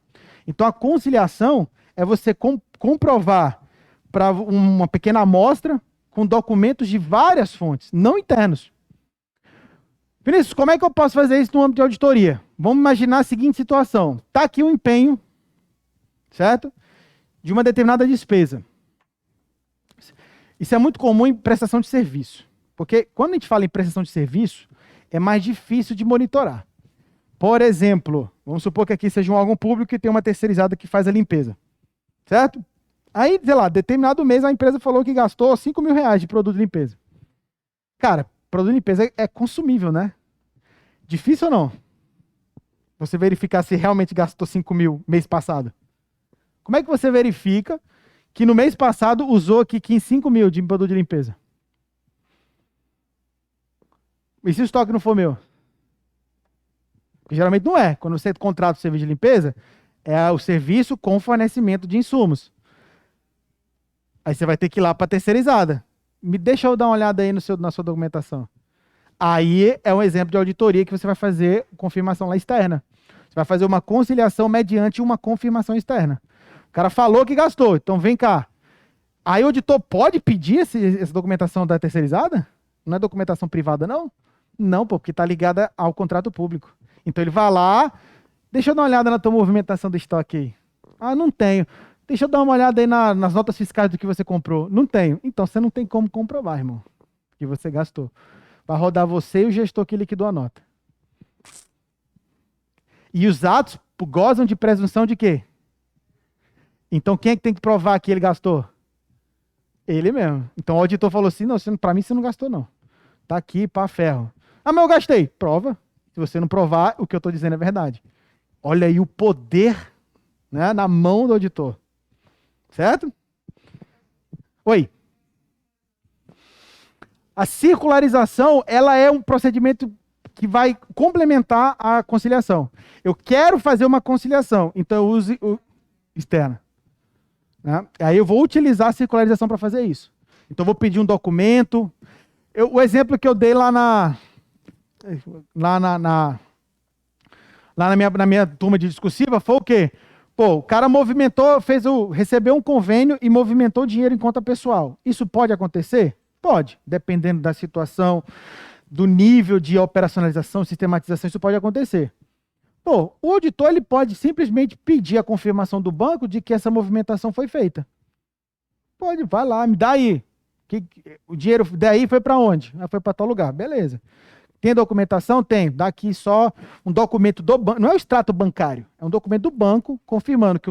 Então a conciliação é você comprovar para uma pequena amostra com documentos de várias fontes, não internos. Vinícius, como é que eu posso fazer isso no âmbito de auditoria? Vamos imaginar a seguinte situação. Está aqui o empenho, certo? De uma determinada despesa. Isso é muito comum em prestação de serviço. Porque quando a gente fala em prestação de serviço, é mais difícil de monitorar. Por exemplo, vamos supor que aqui seja um órgão público que tem uma terceirizada que faz a limpeza. Certo? Aí, sei lá, determinado mês a empresa falou que gastou R$5.000 de produto de limpeza. Cara, produto de limpeza é consumível, né? Difícil ou não? Você verificar se realmente gastou 5 mil mês passado. Como é que você verifica que no mês passado usou aqui 5 mil de produto de limpeza? E se o estoque não for meu? Porque geralmente não é. Quando você contrata o serviço de limpeza, é o serviço com fornecimento de insumos. Aí você vai ter que ir lá para a terceirizada. Deixa eu dar uma olhada aí na sua documentação. Aí é um exemplo de auditoria que você vai fazer confirmação lá externa. Você vai fazer uma conciliação mediante uma confirmação externa. O cara falou que gastou, então vem cá. Aí o auditor pode pedir essa documentação da terceirizada? Não é documentação privada, não? Não, porque está ligada ao contrato público. Então ele vai lá, deixa eu dar uma olhada na tua movimentação do estoque aí. Ah, não tenho. Deixa eu dar uma olhada aí nas notas fiscais do que você comprou. Não tenho. Então você não tem como comprovar, irmão, que você gastou. Vai rodar você e o gestor que liquidou a nota. E os atos gozam de presunção de quê? Então quem é que tem que provar que ele gastou? Ele mesmo. Então o auditor falou assim, não, para mim você não gastou não. Tá aqui, pá, ferro. Ah, mas eu gastei. Prova. Se você não provar, o que eu estou dizendo é verdade. Olha aí o poder, né, na mão do auditor. Certo? Oi. A circularização, ela é um procedimento que vai complementar a conciliação. Eu quero fazer uma conciliação, então eu uso o externa. Né? Aí eu vou utilizar a circularização para fazer isso. Então eu vou pedir um documento. O exemplo que eu dei lá na minha turma de discursiva foi o quê? Pô, o cara movimentou, recebeu um convênio e movimentou dinheiro em conta pessoal. Isso pode acontecer? Pode, dependendo da situação, do nível de operacionalização, sistematização, isso pode acontecer. Pô, o auditor ele pode simplesmente pedir a confirmação do banco de que essa movimentação foi feita. Pode, vai lá, me dá aí. O dinheiro daí foi para onde? Foi para tal lugar, beleza. Tem documentação? Tem. Daqui só um documento do banco. Não é o extrato bancário. É um documento do banco confirmando que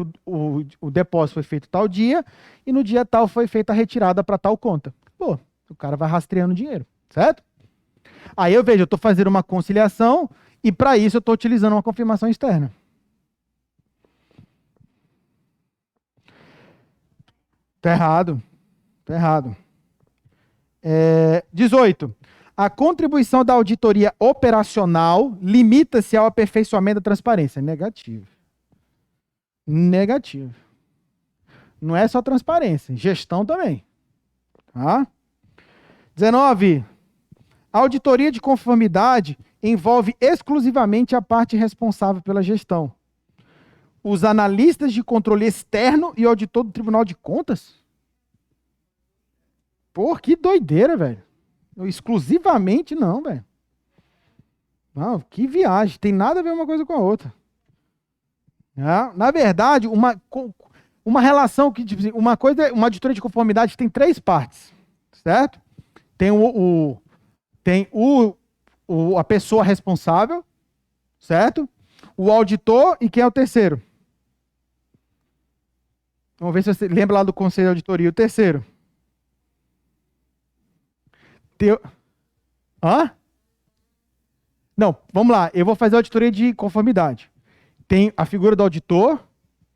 o depósito foi feito tal dia e no dia tal foi feita a retirada para tal conta. Pô, o cara vai rastreando o dinheiro, certo? Aí eu vejo, eu estou fazendo uma conciliação e para isso eu estou utilizando uma confirmação externa. Tá errado. Tá errado. 18. A contribuição da auditoria operacional limita-se ao aperfeiçoamento da transparência. Negativo. Negativo. Não é só transparência, gestão também. Tá? 19. A auditoria de conformidade envolve exclusivamente a parte responsável pela gestão. Os analistas de controle externo e o auditor do Tribunal de Contas? Pô, que doideira, velho. Exclusivamente não, velho. Não, que viagem. Tem nada a ver uma coisa com a outra. Na verdade, uma relação que, tipo, uma auditoria de conformidade tem 3 partes, certo? Tem a pessoa responsável, certo? O auditor e quem é o terceiro? Vamos ver se você lembra lá do Conselho de Auditoria. O terceiro. Hã? Não, vamos lá. Eu vou fazer a auditoria de conformidade. Tem a figura do auditor,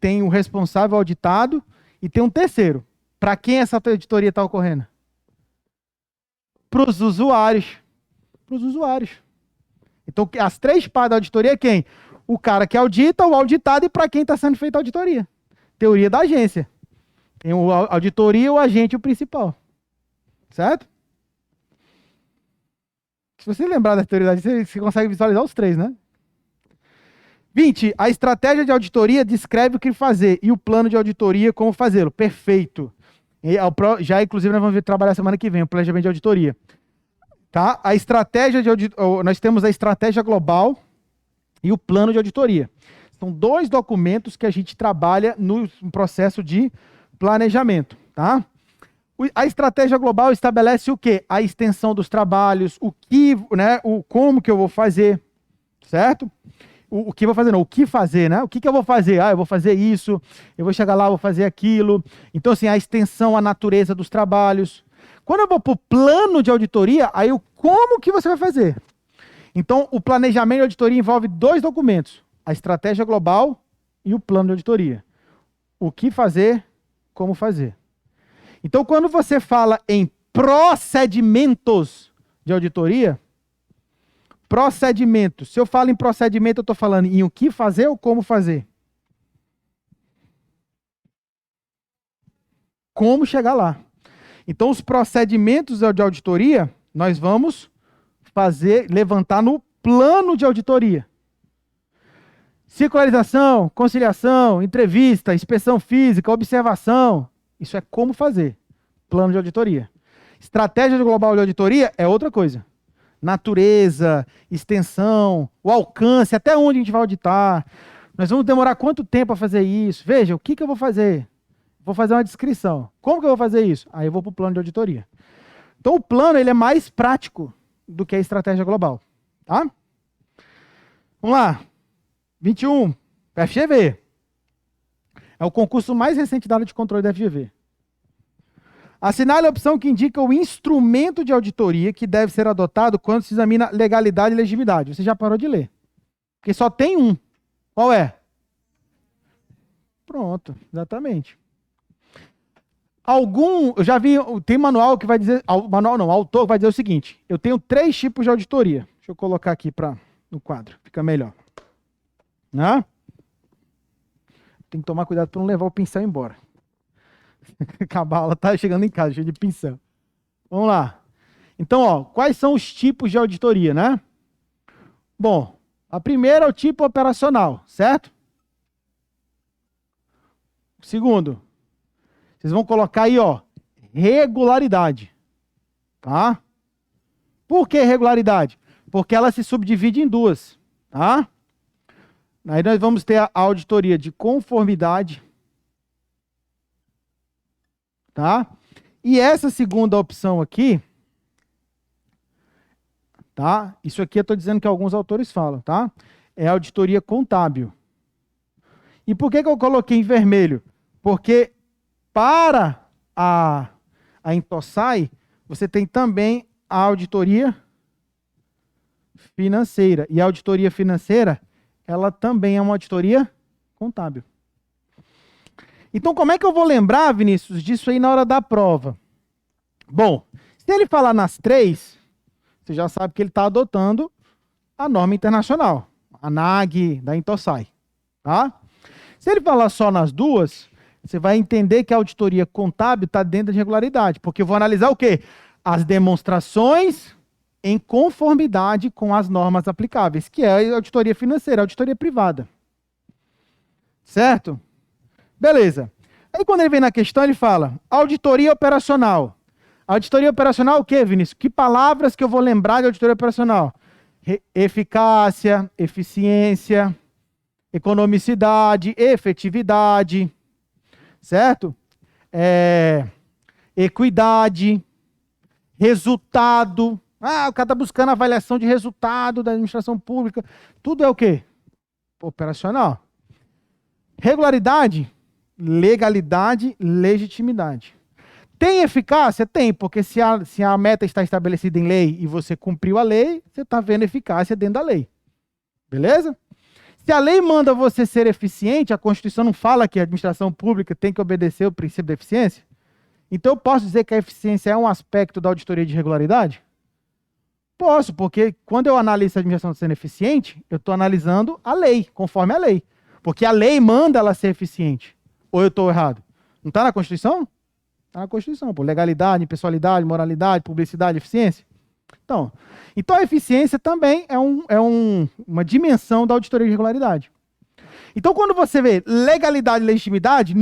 tem o responsável auditado e tem um terceiro. Para quem essa auditoria está ocorrendo? Para os usuários. Para os usuários. Então, as 3 partes da auditoria é quem? O cara que audita, o auditado e para quem está sendo feita a auditoria. Teoria da agência. Tem o auditoria, o agente e o principal. Certo? Se você lembrar da teoria da agência, você consegue visualizar os 3, né? 20. A estratégia de auditoria descreve o que fazer e o plano de auditoria como fazê-lo. Perfeito. Já, inclusive, nós vamos trabalhar semana que vem o planejamento de auditoria. Tá? A estratégia de auditoria, nós temos a estratégia global e o plano de auditoria. São 2 documentos que a gente trabalha no processo de planejamento. Tá? A estratégia global estabelece o quê? A extensão dos trabalhos, como que eu vou fazer, certo? O que eu vou fazer, não, o que fazer, né? O que eu vou fazer? Eu vou fazer isso, eu vou chegar lá, vou fazer aquilo. Então, assim, a extensão, a natureza dos trabalhos. Quando eu vou para o plano de auditoria, aí o como que você vai fazer? Então, o planejamento de auditoria envolve 2 documentos. A estratégia global e o plano de auditoria. O que fazer, como fazer. Então, quando você fala em procedimentos de auditoria, se eu falo em procedimento, eu estou falando em o que fazer ou como fazer? Como chegar lá. Então, os procedimentos de auditoria, nós vamos levantar no plano de auditoria. Circularização, conciliação, entrevista, inspeção física, observação. Isso é como fazer. Plano de auditoria. Estratégia global de auditoria é outra coisa. Natureza, extensão, o alcance, até onde a gente vai auditar. Nós vamos demorar quanto tempo a fazer isso? Veja, o que eu vou fazer? Vou fazer uma descrição. Como que eu vou fazer isso? Aí eu vou para o plano de auditoria. Então o plano ele é mais prático do que a estratégia global. Tá? Vamos lá. 21. FGV. É o concurso mais recente da área de controle da FGV. Assinale a opção que indica o instrumento de auditoria que deve ser adotado quando se examina legalidade e legitimidade. Você já parou de ler. Porque só tem um. Qual é? Pronto, exatamente. Eu já vi, tem manual que vai dizer, manual não, autor vai dizer o seguinte, eu tenho 3 tipos de auditoria. Deixa eu colocar aqui no quadro, fica melhor. Né? Tem que tomar cuidado para não levar o pincel embora. A aula tá chegando em casa, cheio de pincel. Vamos lá. Então, quais são os tipos de auditoria, né? Bom, a primeira é o tipo operacional, certo? O segundo, vocês vão colocar aí, regularidade. Tá? Por que regularidade? Porque ela se subdivide em 2, tá? Aí nós vamos ter a auditoria de conformidade. Tá? E essa segunda opção aqui, tá? Isso aqui eu estou dizendo que alguns autores falam, tá? É a auditoria contábil. E por que eu coloquei em vermelho? Porque para a Intosai, você tem também a auditoria financeira. E a auditoria financeira, ela também é uma auditoria contábil. Então, como é que eu vou lembrar, Vinícius, disso aí na hora da prova? Bom, se ele falar nas 3, você já sabe que ele está adotando a norma internacional, a NAG da Intosai, tá? Se ele falar só nas 2, você vai entender que a auditoria contábil está dentro de regularidade, porque eu vou analisar o quê? As demonstrações em conformidade com as normas aplicáveis, que é a auditoria financeira, a auditoria privada. Certo? Beleza. Aí quando ele vem na questão, ele fala auditoria operacional. Auditoria operacional o quê, Vinícius? Que palavras que eu vou lembrar de auditoria operacional? Eficácia, eficiência, economicidade, efetividade, certo? Equidade, resultado. O cara está buscando avaliação de resultado da administração pública. Tudo é o quê? Operacional. Regularidade, legalidade, legitimidade. Tem eficácia? Tem, porque se a meta está estabelecida em lei e você cumpriu a lei, você está vendo eficácia dentro da lei. Beleza? Se a lei manda você ser eficiente, a Constituição não fala que a administração pública tem que obedecer o princípio da eficiência? Então eu posso dizer que a eficiência é um aspecto da auditoria de regularidade? Posso, porque quando eu analiso se a administração está sendo eficiente, eu estou analisando a lei, conforme a lei. Porque a lei manda ela ser eficiente. Ou eu estou errado? Não está na Constituição? Está na Constituição. Pô. Legalidade, impessoalidade, moralidade, publicidade, eficiência. Então a eficiência também é uma dimensão da auditoria de regularidade. Então, quando você vê legalidade e legitimidade,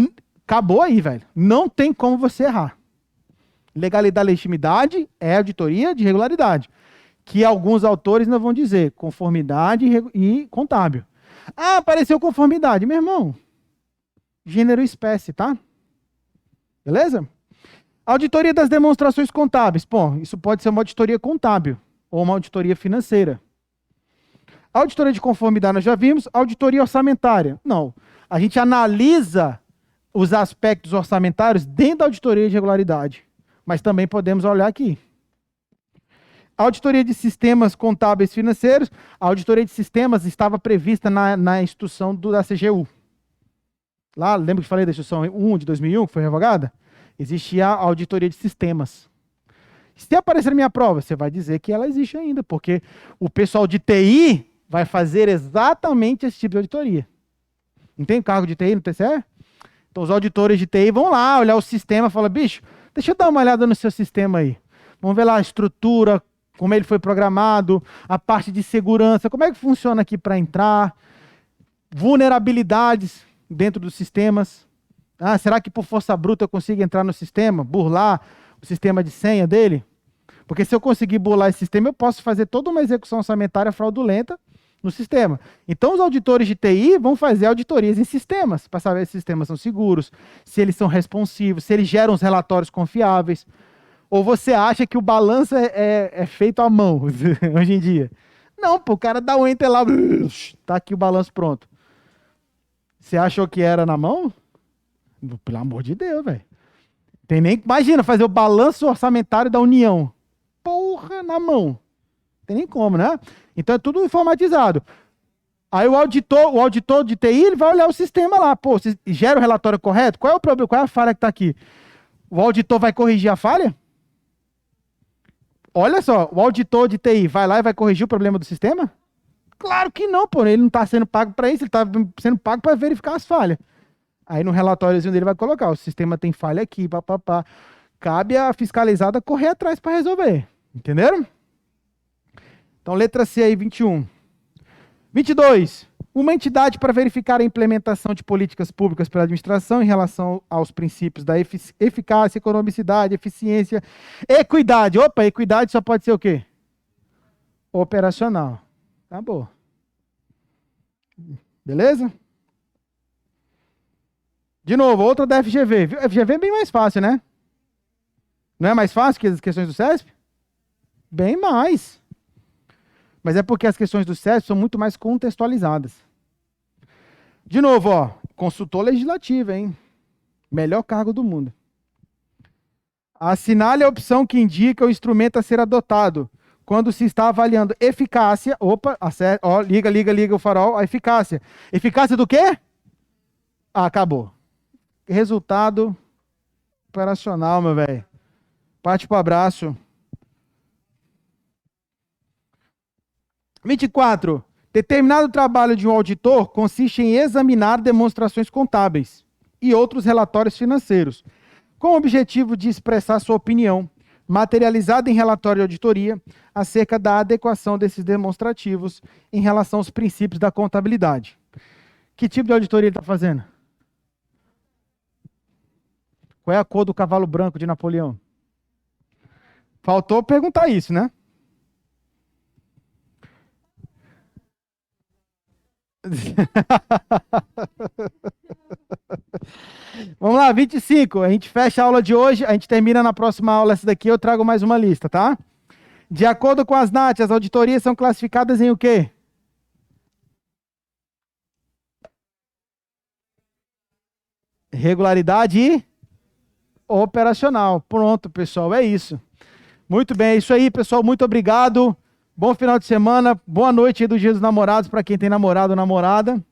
acabou aí, velho. Não tem como você errar. Legalidade e legitimidade é auditoria de regularidade. Que alguns autores não vão dizer conformidade e contábil. Apareceu conformidade. Meu irmão, gênero e espécie, tá? Beleza? Auditoria das demonstrações contábeis. Bom, isso pode ser uma auditoria contábil ou uma auditoria financeira. Auditoria de conformidade nós já vimos. Auditoria orçamentária. Não. A gente analisa os aspectos orçamentários dentro da auditoria de regularidade. Mas também podemos olhar aqui. Auditoria de sistemas contábeis financeiros. A auditoria de sistemas estava prevista na instituição da CGU. Lá, lembra que falei da instituição 1 de 2001, que foi revogada? Existia a auditoria de sistemas. Se aparecer na minha prova, você vai dizer que ela existe ainda, porque o pessoal de TI vai fazer exatamente esse tipo de auditoria. Não tem cargo de TI no TCE? Então os auditores de TI vão lá, olhar o sistema e falar, bicho, deixa eu dar uma olhada no seu sistema aí. Vamos ver lá a estrutura, como ele foi programado, a parte de segurança, como é que funciona aqui para entrar, vulnerabilidades dentro dos sistemas. Será que por força bruta eu consigo entrar no sistema, burlar o sistema de senha dele? Porque se eu conseguir burlar esse sistema, eu posso fazer toda uma execução orçamentária fraudulenta no sistema. Então os auditores de TI vão fazer auditorias em sistemas, para saber se os sistemas são seguros, se eles são responsivos, se eles geram os relatórios confiáveis. Ou você acha que o balanço é feito à mão hoje em dia? Não, pô, o cara dá um enter lá, tá aqui o balanço pronto. Você achou que era na mão? Pelo amor de Deus, velho. Tem nem, imagina fazer o balanço orçamentário da União. Porra, na mão. Tem nem como, né? Então é tudo informatizado. Aí o auditor de TI, ele vai olhar o sistema lá. Pô, você gera o relatório correto? Qual é o problema? Qual é a falha que está aqui? O auditor vai corrigir a falha? Olha só, o auditor de TI vai lá e vai corrigir o problema do sistema? Claro que não, pô. Ele não está sendo pago para isso, ele está sendo pago para verificar as falhas. Aí no relatóriozinho dele vai colocar, o sistema tem falha aqui, papapá. Cabe a fiscalizada correr atrás para resolver. Entenderam? Então, letra C aí, 21. 22. Uma entidade para verificar a implementação de políticas públicas pela administração em relação aos princípios da eficácia, economicidade, eficiência, equidade. Opa, equidade só pode ser o quê? Operacional. Acabou. Beleza? De novo, outra da FGV. FGV é bem mais fácil, né? Não é mais fácil que as questões do CESP? Bem mais. Mas é porque as questões do CESP são muito mais contextualizadas. De novo, ó, consultor legislativo, hein? Melhor cargo do mundo. Assinale a opção que indica o instrumento a ser adotado quando se está avaliando eficácia. Opa, ó, liga o farol, a eficácia. Eficácia do quê? Acabou. resultado operacional, meu velho. Parte pro abraço. 24. Determinado trabalho de um auditor consiste em examinar demonstrações contábeis e outros relatórios financeiros, com o objetivo de expressar sua opinião, materializada em relatório de auditoria, acerca da adequação desses demonstrativos em relação aos princípios da contabilidade. Que tipo de auditoria ele está fazendo? Qual é a cor do cavalo branco de Napoleão? Faltou perguntar isso, né? Vamos lá, 25. A gente fecha a aula de hoje, a gente termina na próxima aula essa daqui, eu trago mais uma lista, tá? De acordo com as NAT, as auditorias são classificadas em o quê? Regularidade e operacional. Pronto, pessoal, é isso. Muito bem, é isso aí, pessoal. Muito obrigado. Bom final de semana. Boa noite aí do Dia dos Namorados para quem tem namorado ou namorada.